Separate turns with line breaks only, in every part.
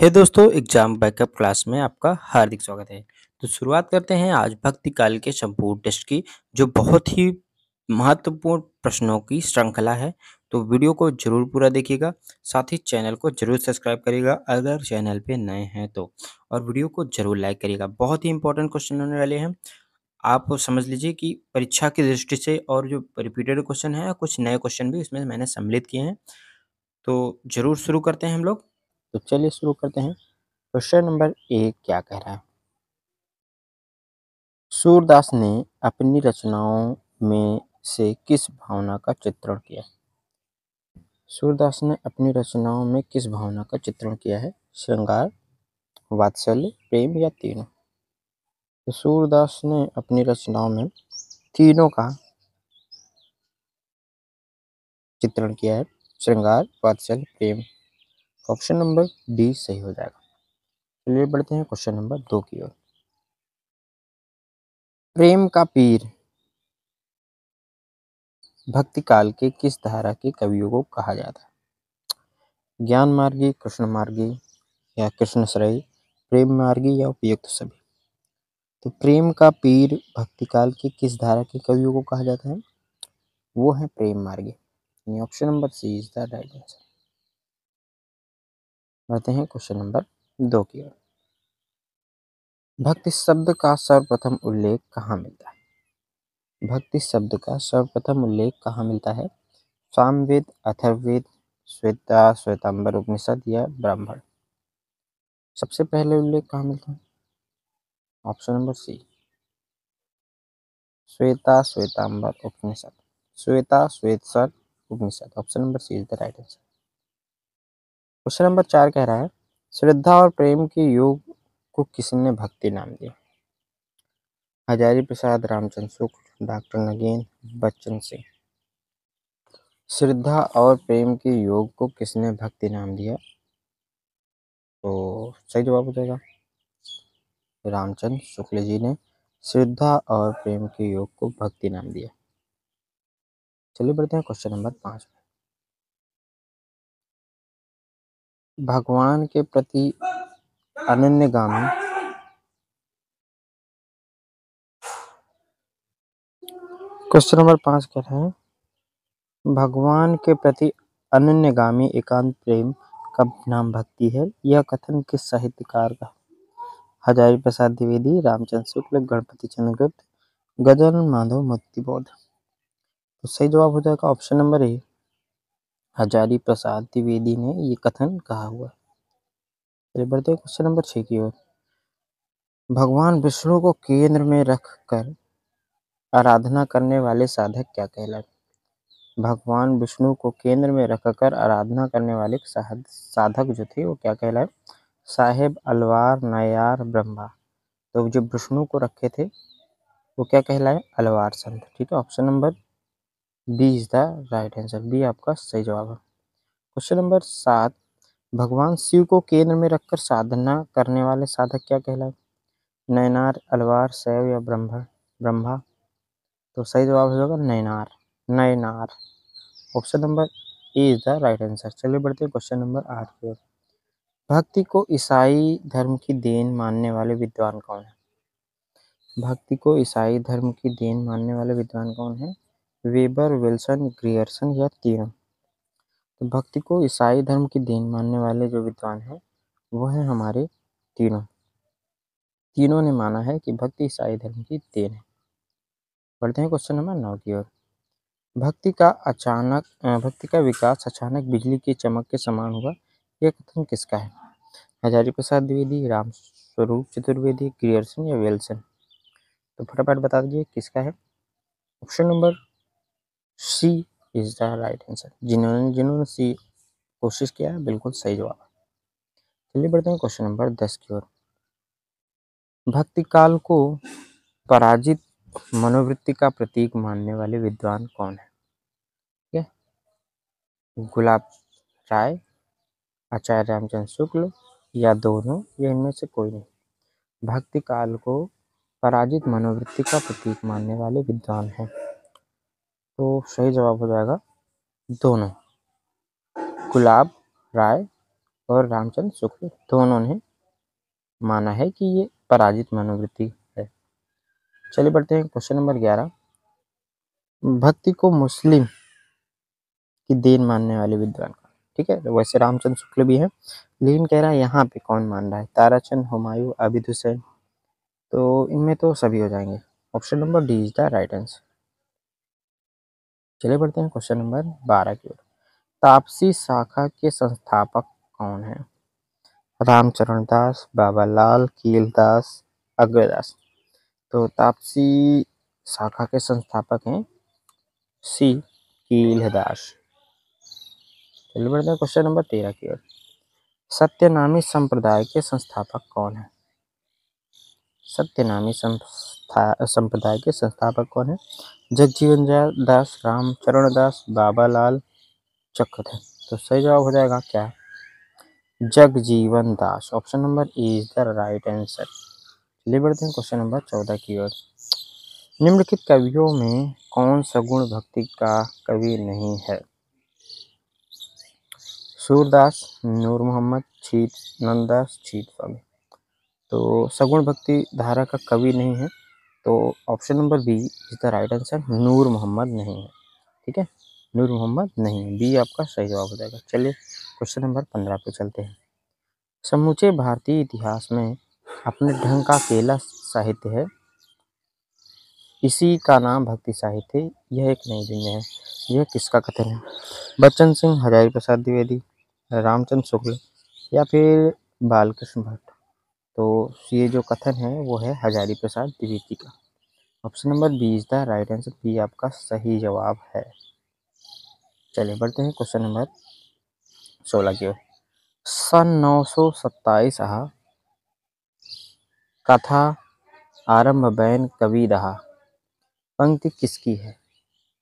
हे दोस्तों, exam backup class में आपका हार्दिक स्वागत है। तो शुरुआत करते हैं आज भक्ति काल के संपूर्ण टेस्ट की, जो बहुत ही महत्वपूर्ण प्रश्नों की श्रृंखला है। तो वीडियो को जरूर पूरा देखिएगा, साथ ही चैनल को जरूर सब्सक्राइब करिएगा अगर चैनल पे नए हैं तो, और वीडियो को जरूर लाइक करिएगा। बहुत ही इंपॉर्टेंट क्वेश्चन होने वाले हैं। आप समझ लीजिए कि परीक्षा की दृष्टि से, और जो रिपीटेड क्वेश्चन है, कुछ नए क्वेश्चन भी इसमें मैंने सम्मिलित किए हैं। तो जरूर शुरू करते हैं हम लोग। तो चलिए शुरू करते हैं। क्वेश्चन नंबर 1 क्या कह रहा है? सूरदास ने अपनी रचनाओं में से किस भावना का चित्रण किया? सूरदास ने अपनी रचनाओं में किस भावना का चित्रण किया है? श्रृंगार, वात्सल्य, प्रेम या तीनों? तो सूरदास ने अपनी रचनाओं में तीनों का चित्रण किया है, श्रृंगार, वात्सल्य, प्रेम। ऑप्शन नंबर डी सही हो जाएगा। चलिए बढ़ते हैं क्वेश्चन नंबर 2 की ओर। प्रेम का पीर भक्ति काल के किस धारा के कवियों को कहा जाता है? ज्ञान मार्गी, कृष्ण मार्गी या कृष्ण श्रेय, प्रेम मार्गी या उपयुक्त सभी? तो प्रेम का पीर भक्ति काल के किस धारा के कवियों को कहा जाता है? वो है प्रेम मार्गी। यानी option number C is the right answer. बढ़ते हैं क्वेश्चन नंबर 2 की ओर। भक्ति शब्द का सर्वप्रथम उल्लेख कहाँ मिलता है? भक्ति शब्द का सर्वप्रथम उल्लेख कहाँ मिलता है? सामवेद, अथर्ववेद, श्वेता श्वेतांबर उपनिषद या ब्राह्मण? सबसे पहले उल्लेख कहाँ मिलता है? Option number C, Shweta Shwetambar Upanishad, Shweta Shwetasar Upanishad. Option number C is the right answer. Question number 4 कह रहा है, श्रद्धा और प्रेम के योग को किसने भक्ति नाम दिया? Hazari Prasad, Ramchandra Shukla, doctor again, Bachchan Singh. श्रद्धा और प्रेम के योग को किसने भक्ति नाम दिया? तो सही जवाब हो जाएगा रामचंद्र शुक्ल जी ने श्रद्धा और प्रेम के योग को भक्ति नाम दिया। चलिए बढ़ते हैं क्वेश्चन नंबर 5 में। भगवान के प्रति अनन्यगामी क्वेश्चन नंबर 5 कह रहे हैं, भगवान के प्रति अनन्यगामी एकांत प्रेम का नाम भक्ति है। यह कथन किस साहित्यकार का? हजारी प्रसाद द्विवेदी, रामचंद्र शुक्ल, गणपति चंद्र गुप्त, गजानन माधव मुक्तिबोध। तो सही जवाब हो जाएगा ऑप्शन नंबर ए, हजारी प्रसाद द्विवेदी ने ये कथन कहा हुआ है। चलिए बढ़ते हैं क्वेश्चन नंबर 6 की ओर। भगवान विष्णु को केंद्र में रखकर आराधना करने वाले साधक क्या कहलाते? भगवान विष्णु को केंद्र में रखकर आराधना करने वाले साधक जो थे वो क्या कहलाए? साहेब, अलवार, नायार, ब्रह्मा। तो जो विष्णु को रखे थे वो क्या कहलाए? अलवार संत। ठीक है, option number B is the right answer. B आपका सही जवाब है। क्वेश्चन नंबर 7, भगवान शिव को केंद्र में रखकर साधना करने वाले साधक क्या कहलाए? नयनार, अलवार, शैव या ब्रह्मा? तो सही जवाब हो जाएगा Nayanar. Nayanar, option number A is the right answer. चलिए बढ़ते हैं क्वेश्चन नंबर 8 की ओर। भक्ति को ईसाई धर्म की देन मानने वाले विद्वान कौन है? भक्ति को ईसाई धर्म की देन मानने वाले विद्वान कौन है? वेबर, विल्सन, ग्रियर्सन या तीनों? तो भक्ति को ईसाई धर्म की देन मानने वाले जो विद्वान हैं वो हैं हमारे तीनों। तीनों ने माना है कि भक्ति ईसाई धर्म की देन है। बढ़ते हैं क्वेश्चन नंबर 9 की ओर। भक्ति का विकास अचानक बिजली की चमक के समान हुआ, यह कथन किसका है? हजारी प्रसाद द्विवेदी, राम स्वरूप चतुर्वेदी, ग्रियर्सन या विल्सन? तो फटाफट बता दीजिए किसका है। Option number C is the right answer. जिन्होंने सी कोशिश किया है बिल्कुल सही जवाब है। चलिए बढ़ते हैं क्वेश्चन नंबर 10 की ओर। भक्ति काल को पराजित मनोवृत्ति का प्रतीक मानने वाले विद्वान कौन है? ठीक है, गुलाब राय, आचार्य रामचंद्र शुक्ल या दोनों या इनमें से कोई नहीं? भक्ति काल को पराजित मनोवृत्ति का प्रतीक मानने वाले विद्वान हैं। तो सही जवाब हो जाएगा दोनों, गुलाब राय और रामचंद्र शुक्ल दोनों ने माना है कि ये पराजित मनोवृत्ति है। चलिए बढ़ते हैं क्वेश्चन नंबर 11। भक्ति को मुस्लिम की देन मानने वाले विद्वान कौन? ठीक है, वैसे रामचंद्र शुक्ल भी है, लेकिन कह रहा है यहाँ पे कौन मान रहा है, ताराचंद, हुमायूं, आबिद हुसैन। तो इनमें तो सभी हो जाएंगे। Option number D is the right answer. चलिए बढ़ते हैं क्वेश्चन नंबर 12 की ओर। तापसी शाखा के संस्थापक कौन है? रामचरण दास, बाबा लाल, कीलदास, अग्रदास। तो तापसी शाखा के संस्थापक हैं सी कीलदास। चलिए बढ़ते हैं क्वेश्चन नंबर 13 की ओर। सत्यनामी संप्रदाय के संस्थापक कौन है? सत्यनामी संप्रदाय के संस्थापक कौन है? जगजीवन दास, रामचरण दास, बाबा लाल, चक्रधर। तो सही जवाब हो जाएगा क्या? Jagjivan Das. Option number A is the right answer. चलिए बढ़ते हैं क्वेश्चन नंबर 14 की ओर। निम्नलिखित कवियों में कौन सगुण भक्ति का कवि नहीं है? सूरदास, नूर मोहम्मद, छीत नंददास, छीत स्वामी। तो सगुण भक्ति धारा का कवि नहीं है, तो option number B is the right answer. Noor Mohammad नहीं है। ठीक है, नूर मोहम्मद नहीं है, बी आपका सही जवाब हो जाएगा। चलिए क्वेश्चन नंबर 15 पे चलते हैं। समूचे भारतीय इतिहास में अपने ढंग का अकेला साहित्य है, इसी का नाम भक्ति साहित्य, यह एक नई दुनिया है। यह किसका कथन है? बच्चन सिंह, हजारी प्रसाद द्विवेदी, रामचंद्र शुक्ल या फिर बालकृष्ण भट्ट। तो ये जो कथन है वो है हजारी प्रसाद द्विवेदी का। Option number B is the right answer, B आपका सही जवाब है। चलिए बढ़ते हैं क्वेश्चन नंबर 16 की ओर। सन 927 कथा आरंभ बैन कवि रहा, पंक्ति किसकी है?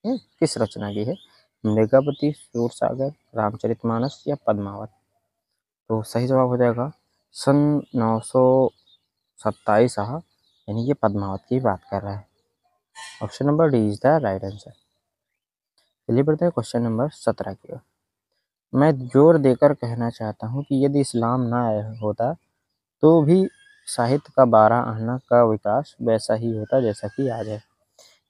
किस रचना की है? मृगापति, सूरसागर, रामचरितमानस या पद्मावत। तो सही जवाब हो जाएगा सन 927 यानी कि पद्मावत की बात कर रहा है। Option number D is the right answer. चलिए बढ़ते हैं क्वेश्चन नंबर 17 की ओर। मैं जोर देकर कहना चाहता हूँ कि यदि इस्लाम ना आया होता तो भी साहित्य का 12 आना का विकास वैसा ही होता जैसा कि आज है।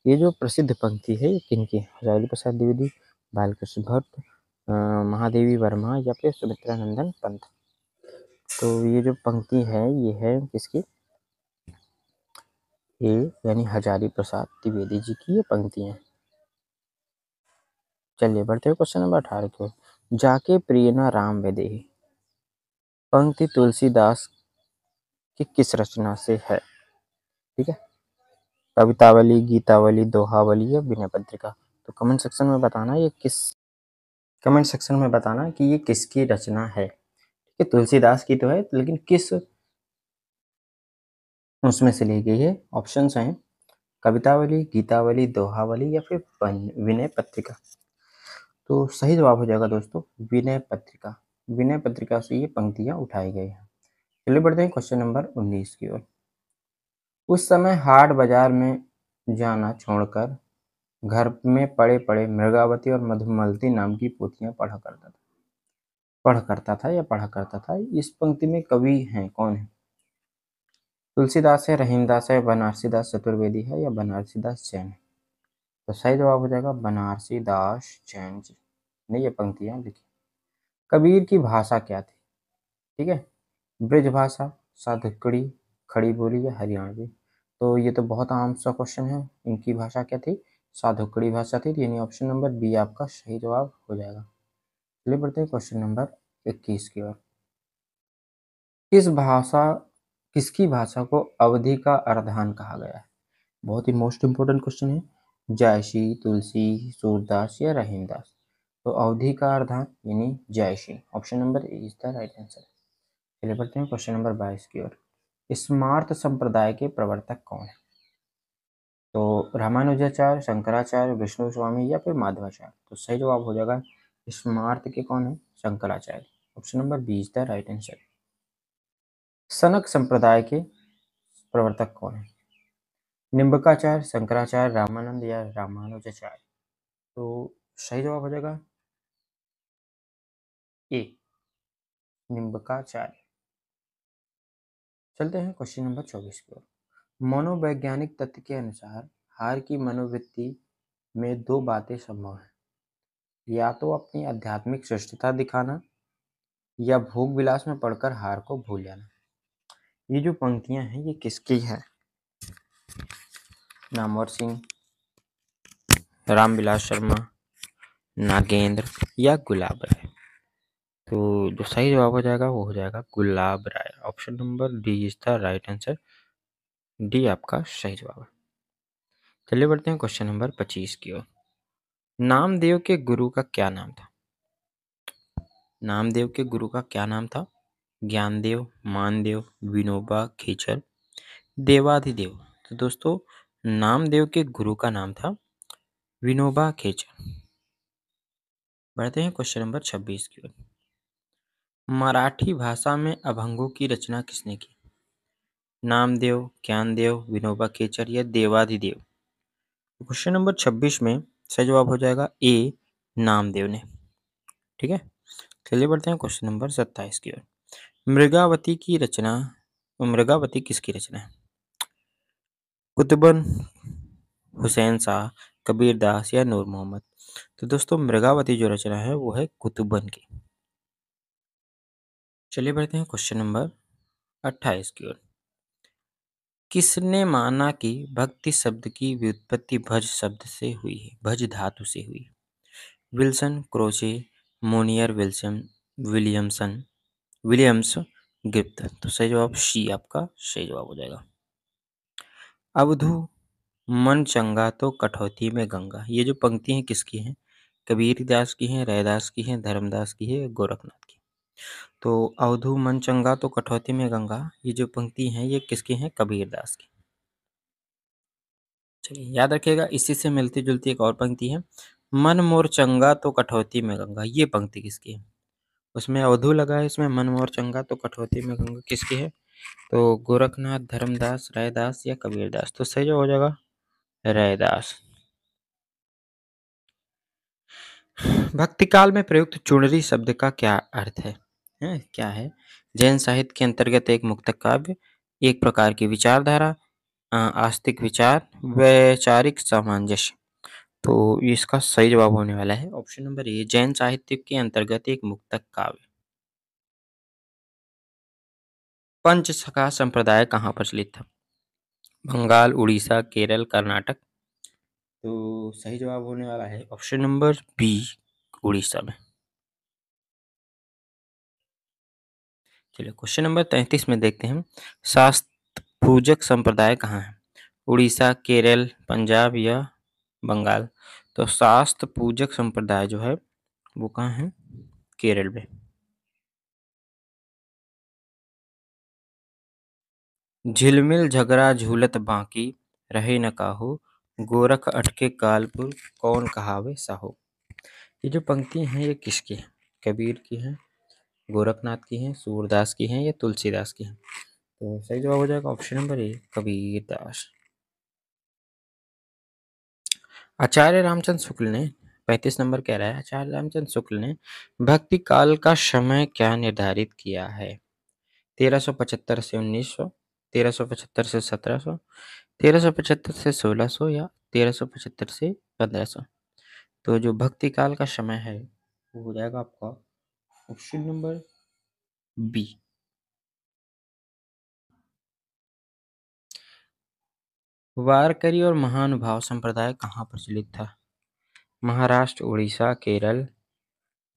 ये जो प्रसिद्ध पंक्ति है ये किनकी है? हजारी प्रसाद द्विवेदी, बालकृष्ण भट्ट, महादेवी वर्मा या फिर सुमित्रानंदन पंत। तो ये जो पंक्ति है ये है किसकी? ये यानी हजारी प्रसाद द्विवेदी जी की ये पंक्ति है। चलिए बढ़ते हैं क्वेश्चन नंबर 18 की ओर। जाके प्रिय न राम वेदेही, पंक्ति तुलसीदास की किस रचना से है? ठीक है, कवितावली, गीतावली, दोहावली या विनय पत्रिका। तो कमेंट सेक्शन में बताना कि ये किसकी रचना है। ठीक है, तुलसीदास की तो है, लेकिन किस उसमें से ली गई है? ऑप्शंस हैं कवितावली, गीतावली, दोहावली या फिर विनय पत्रिका। तो सही जवाब हो जाएगा दोस्तों विनय पत्रिका। विनय पत्रिका से ये पंक्तियां उठाई गई हैं। चलिए बढ़ते हैं क्वेश्चन नंबर 19 की ओर। उस समय हाट बाजार में जाना छोड़कर घर में पड़े पड़े मृगावती और मधुमलती नाम की पोथियां पढ़ा करता था। इस पंक्ति में कवि हैं कौन है? तुलसीदास है, रहीमदास है, बनारसी दास चतुर्वेदी है या बनारसी दास जैन है। तो सही जवाब हो जाएगा बनारसी दास जैन जी ने ये पंक्तियां लिखी। कबीर की भाषा क्या थी? ठीक है, ब्रज भाषा, साधुकड़ी, खड़ी बोली या हरियाणवी। तो ये तो बहुत आम सा क्वेश्चन है। इनकी भाषा क्या थी? साधुकड़ी भाषा थी, यानी ऑप्शन नंबर बी आपका सही जवाब हो जाएगा। चलिए बढ़ते हैं क्वेश्चन नंबर 21 की ओर। किसकी भाषा को अवधि का अर्धान कहा गया है? बहुत ही मोस्ट इंपोर्टेंट क्वेश्चन है। जायसी, तुलसी, सूरदास या रहीमदास। तो अवधि का अर्धान यानी Jayasi. Option number A is the right answer. चलिए बढ़ते हैं क्वेश्चन नंबर 22 की ओर। स्मार्त संप्रदाय के प्रवर्तक कौन है? तो रामानुजाचार्य, शंकराचार्य, विष्णु स्वामी या फिर माधवाचार्य। तो सही जवाब हो जाएगा स्मार्त के कौन है? Shankaracharya. Option number B is the right answer. सनक संप्रदाय के प्रवर्तक कौन है? निम्बकाचार्य, शंकराचार्य, रामानंद या रामानुजाचार्य। तो सही जवाब हो जाएगा ए निम्बकाचार्य। चलते हैं क्वेश्चन नंबर 24 की ओर। मनोवैज्ञानिक तथ्य के अनुसार हार की मनोवृत्ति में दो बातें संभव हैं, या तो अपनी आध्यात्मिक श्रेष्ठता दिखाना या भोग विलास में पड़कर हार को भूल जाना। ये जो पंक्तियां हैं ये किसकी है? नामवर सिंह, रामविलास शर्मा, नागेंद्र या गुलाब राय। तो जो सही जवाब हो जाएगा वो हो जाएगा Gulab Rai. Option number D is the right answer. D आपका सही जवाब है। चलिए बढ़ते हैं क्वेश्चन नंबर 25 की ओर। नामदेव के गुरु का क्या नाम था? नामदेव के गुरु का क्या नाम था? ज्ञानदेव, मानदेव, विनोबा खेचर, देवाधिदेव। तो दोस्तों नामदेव के गुरु का नाम था विनोबा खेचर। बढ़ते हैं क्वेश्चन नंबर 26 की ओर। मराठी भाषा में अभंगों की रचना किसने की? नामदेव, ज्ञानदेव, विनोबा खेचर या देवाधिदेव। क्वेश्चन नंबर 26 में सही जवाब हो जाएगा ए, नामदेव ने। ठीक है, चलिए बढ़ते हैं क्वेश्चन नंबर 27 की ओर। मृगावती किसकी रचना है? कुतुबन, हुसैन शाह, कबीर दास या नूर मोहम्मद। तो दोस्तों मृगावती जो रचना है वो है कुतुबन की। चलिए बढ़ते हैं क्वेश्चन नंबर 28 की ओर। किसने माना कि भक्ति शब्द की व्युत्पत्ति भज शब्द से हुई है, भज धातु से हुई? विल्सन, क्रोचे, मोनियर, विलियम्स गिप्त। तो सही जवाब सी आपका सही जवाब हो जाएगा। अवधू मन चंगा तो कठौती में गंगा। ये जो पंक्ति है किसकी है? कबीर दास की है, रैदास की है, धर्मदास की है, गोरखनाथ की। तो अवधू मन चंगा तो कठौती में गंगा, ये जो पंक्ति है ये किसकी है? कबीर दास की। चलिए याद रखिएगा, इसी से मिलती जुलती एक और पंक्ति है, मन मोर चंगा तो कठौती में गंगा। ये पंक्ति किसकी है? उसमें अवधू लगा है, इसमें मन मोर चंगा तो कठौती में गंगा किसकी है? तो गोरखनाथ, धर्मदास, रैदास या कबीरदास। तो सही जो हो जाएगा रैदास। भक्ति काल में प्रयुक्त चुनरी शब्द का क्या अर्थ है? क्या है? जैन साहित्य के अंतर्गत एक मुक्तक काव्य, एक प्रकार की विचारधारा, आस्तिक विचार, वैचारिक सामंजस्य। तो इसका सही जवाब होने वाला है ऑप्शन नंबर ए, जैन साहित्य के अंतर्गत एक मुक्तक काव्य। पंचसखा संप्रदाय कहाँ प्रचलित था? बंगाल, उड़ीसा, केरल, कर्नाटक। तो सही जवाब होने वाला है ऑप्शन नंबर बी, उड़ीसा में। चलिए क्वेश्चन नंबर 33 में देखते हैं, शास्त्र पूजक संप्रदाय कहाँ है? उड़ीसा, केरल, पंजाब या बंगाल। तो शास्त्र पूजक संप्रदाय जो है वो कहाँ है? केरल में। झिलमिल झगड़ा झूलत बांकी, रहे न काहू, गोरख अटके कालपुर, कौन कहावे साहो। ये जो पंक्ति है ये किसकी है? कबीर की है, गोरखनाथ की है, सूरदास की है या तुलसीदास की है? तो सही जवाब हो जाएगा ऑप्शन नंबर ए, कबीरदास। आचार्य रामचंद्र शुक्ल ने 35 नंबर कह रहा है, आचार्य रामचंद्र शुक्ल ने भक्ति काल का समय क्या निर्धारित किया है? 1375 से 1900, 1375 से 1700, 1375 से 1600 या 1375 से 1500। तो जो भक्ति काल का समय है वो हो जाएगा आपका ऑप्शन नंबर बी। वारकरी और महानुभाव संप्रदाय कहाँ प्रचलित था? महाराष्ट्र, उड़ीसा, केरल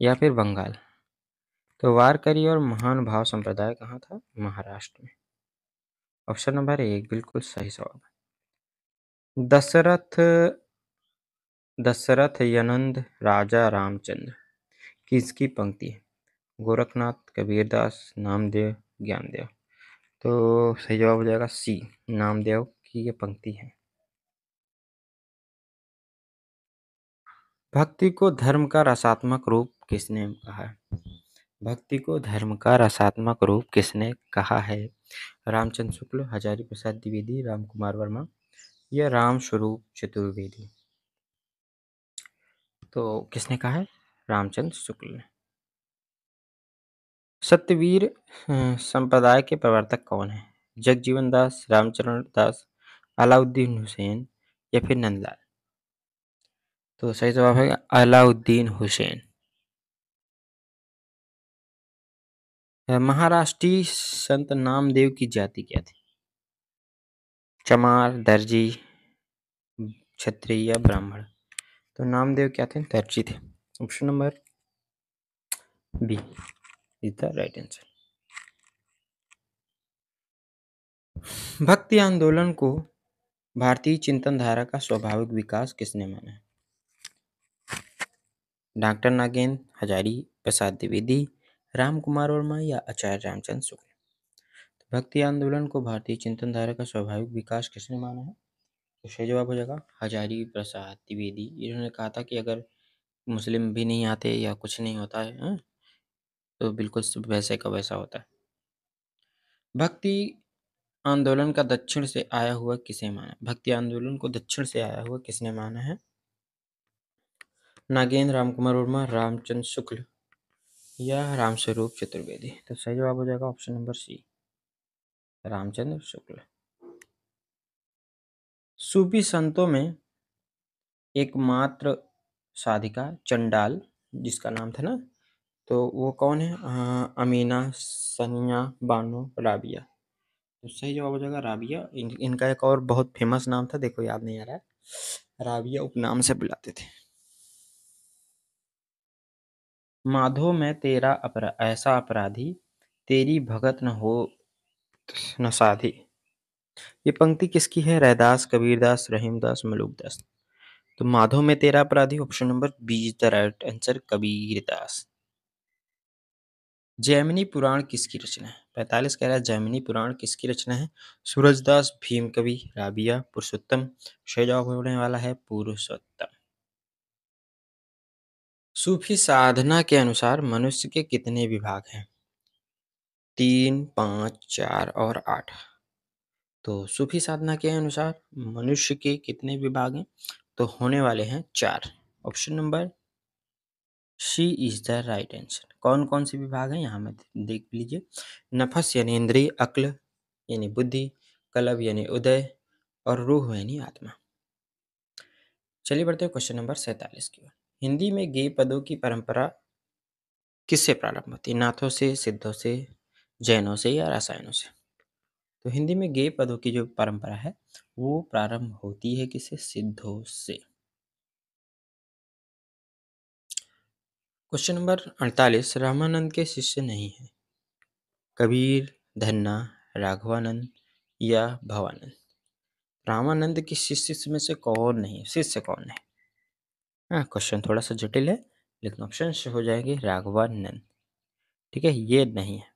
या फिर बंगाल। तो वारकरी और महानुभाव संप्रदाय कहाँ था? महाराष्ट्र में। ऑप्शन नंबर एक बिल्कुल सही जवाब। दशरथ दशरथ यनंद राजा रामचंद्र किसकी पंक्ति है? गोरखनाथ, कबीरदास, नामदेव, ज्ञानदेव। तो सही जवाब हो जाएगा सी, नामदेव की ये पंक्ति है। भक्ति को धर्म का रसात्मक रूप किसने कहा है? भक्ति को धर्म का रसात्मक रूप किसने कहा है? रामचंद्र शुक्ल, हजारी प्रसाद द्विवेदी, राम कुमार वर्मा या राम स्वरूप चतुर्वेदी। तो किसने कहा है? रामचंद्र शुक्ल ने। सत्यवीर संप्रदाय के प्रवर्तक कौन है? जगजीवन दास, रामचरण दास, अलाउद्दीन हुसैन या फिर नंदलाल? तो सही जवाब है अलाउद्दीन हुसैन। महाराष्ट्रीय संत नामदेव की जाति क्या थी? चमार, दर्जी, क्षत्रिय या ब्राह्मण? तो नामदेव क्या थे? दर्जी थे। Option number B is the right answer. भक्ति आंदोलन को भारतीय चिंतन धारा का स्वाभाविक विकास किसने माना है? डॉक्टर नागेंद्र, हजारी प्रसाद द्विवेदी, राम कुमार वर्मा या आचार्य रामचंद्र शुक्ल? भक्ति आंदोलन को भारतीय चिंतन धारा का स्वाभाविक विकास किसने माना है? तो सही जवाब हो जाएगा हजारी प्रसाद द्विवेदी। इन्होंने कहा था कि अगर मुस्लिम भी नहीं आते या कुछ नहीं होता है, तो बिल्कुल वैसे का वैसा होता है। भक्ति आंदोलन का दक्षिण से आया हुआ किसे माना? भक्ति आंदोलन को दक्षिण से आया हुआ किसने माना है? नागेंद्र, रामकुमार वर्मा, रामचंद्र शुक्ल या रामस्वरूप चतुर्वेदी? तो सही जवाब हो जाएगा ऑप्शन नंबर सी, रामचंद्र शुक्ल। सूफी संतों में एकमात्र साधिका चंडाल जिसका नाम था ना, तो वो कौन है? अमीना, सनिया, बानो, राबिया? तो सही जवाब हो जाएगा राबिया। इनका एक और बहुत फेमस नाम था, देखो याद नहीं आ रहा है, राबिया उपनाम से बुलाते थे। माधो मैं तेरा ऐसा अपराधी, तेरी भगत न हो न साधी? ये पंक्ति किसकी है? रैदास, कबीरदास, रहीमदास, मलूकदास? तो माधो में तेरा अपराधी option number B is the right answer, Kabirdas. Jaimini Purana किसकी रचना है? 45 कह रहा है जैमिनी पुराण किसकी रचना है? सूरजदास, भीम कवि, राबिया, पुरुषोत्तम? सही जवाब होने वाला है पुरुषोत्तम। सूफी साधना के अनुसार मनुष्य के कितने विभाग हैं? 3, 5, 4 और 8? तो सूफी साधना के अनुसार मनुष्य के कितने विभाग हैं? तो होने वाले हैं 4। Option number C is the right answer. कौन कौन से विभाग हैं यहाँ में देख लीजिए। नफस यानी इंद्रिय, अक्ल यानी बुद्धि, कलब यानी उदय और रूह यानी आत्मा। चलिए बढ़ते हैं क्वेश्चन नंबर 47 की ओर। हिंदी में गेय पदों की परंपरा किससे प्रारंभ होती है? नाथों से, सिद्धों से, जैनों से या रसायनों से? तो हिंदी में गेय पदों की जो परंपरा है वो प्रारंभ होती है किससे? सिद्धों से। क्वेश्चन नंबर 48, रामानंद के शिष्य नहीं है? कबीर, धन्ना, राघवानंद या भवानंद? रामानंद के शिष्य में से कौन नहीं? शिष्य कौन है? हाँ, क्वेश्चन थोड़ा सा जटिल है, लेकिन ऑप्शन से हो जाएंगे राघवानंद। ठीक है, ये नहीं है।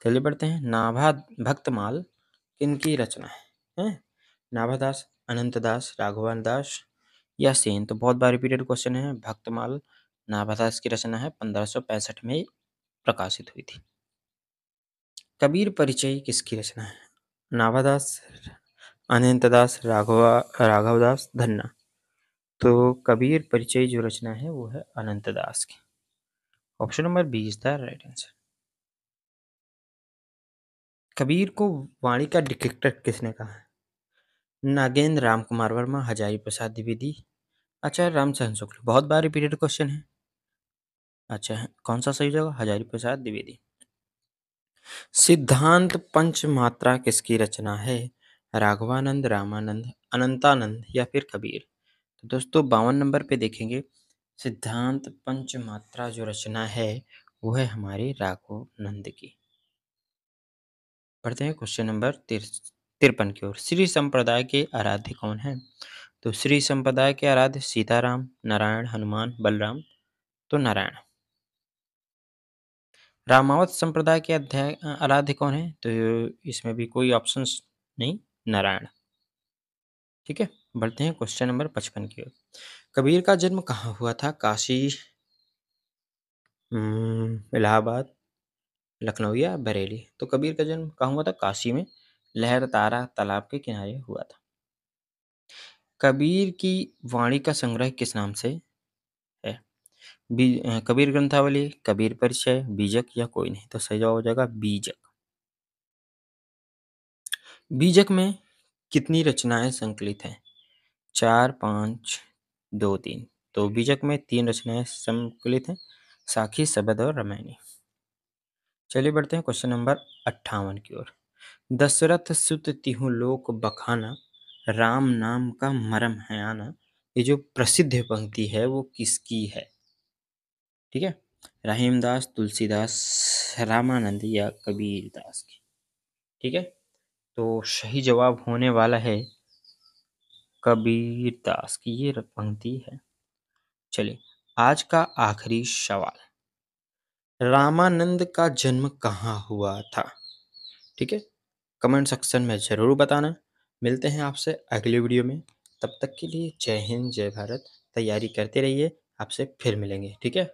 चलिए बढ़ते हैं। नाभा भक्तमाल किनकी रचना है? नाभादास, अनंतदास, राघवान दास या सेन? तो बहुत बार रिपीटेड क्वेश्चन है। भक्तमाल नाभादास की रचना है, 1565 में प्रकाशित हुई थी। कबीर परिचय किसकी रचना है? नाभादास, अनंतदास, राघवदास, धन्ना? तो कबीर परिचय जो रचना है वो है अनंतदास की। Option number B is the right answer. Kabir को वाणी का डिक्टेटर किसने कहा है? नागेंद्र, रामकुमार वर्मा, हजारी प्रसाद द्विवेदी, आचार्य रामचंद्र शुक्ल? बहुत बार रिपीटेड क्वेश्चन है। अच्छा है, कौन सा सही जगह? हजारी प्रसाद द्विवेदी। सिद्धांत पंच मात्रा किसकी रचना है? राघवानंद, रामानंद, अनंतानंद या फिर कबीर? तो दोस्तों 52 नंबर पे देखेंगे, सिद्धांत पंच मात्रा जो रचना है वो है हमारे राघवानंद की। पढ़ते हैं क्वेश्चन नंबर 53 की ओर। श्री संप्रदाय के आराध्य कौन है? तो श्री संप्रदाय के आराध्य सीताराम, नारायण, हनुमान, बलराम? तो नारायण। रामावत संप्रदाय के आराध्य कौन है? तो इसमें भी कोई ऑप्शंस नहीं, नारायण। ठीक है, बढ़ते हैं क्वेश्चन नंबर 55 की ओर। कबीर का जन्म कहाँ हुआ था? काशी, इलाहाबाद, लखनऊ या बरेली? तो कबीर का जन्म कहाँ हुआ था? काशी में, लहर तारा तालाब के किनारे हुआ था। कबीर की वाणी का संग्रह किस नाम से है? कबीर ग्रंथावली, कबीर परिचय, बीजक या कोई नहीं। तो सही जवाब हो जाएगा बीजक। बीजक में कितनी रचनाएं संकलित हैं? 4, 5, 2, 3। तो बीजक में 3 रचनाएं संकलित हैं, साखी, शबद और रामायणी। चलिए बढ़ते हैं क्वेश्चन नंबर 58 की ओर। दशरथ सुत तिहु लोक बखाना, राम नाम का मरम है आना। ये जो प्रसिद्ध पंक्ति है वो किसकी है? ठीक है, रहीमदास, तुलसीदास, रामानंद या कबीरदास की। ठीक है, तो सही जवाब होने वाला है कबीरदास की ये पंक्ति है। चलिए आज का आखिरी सवाल, रामानंद का जन्म कहाँ हुआ था? ठीक है, कमेंट सेक्शन में ज़रूर बताना। मिलते हैं आपसे अगले वीडियो में, तब तक के लिए जय हिंद, जय भारत। तैयारी करते रहिए, आपसे फिर मिलेंगे। ठीक है।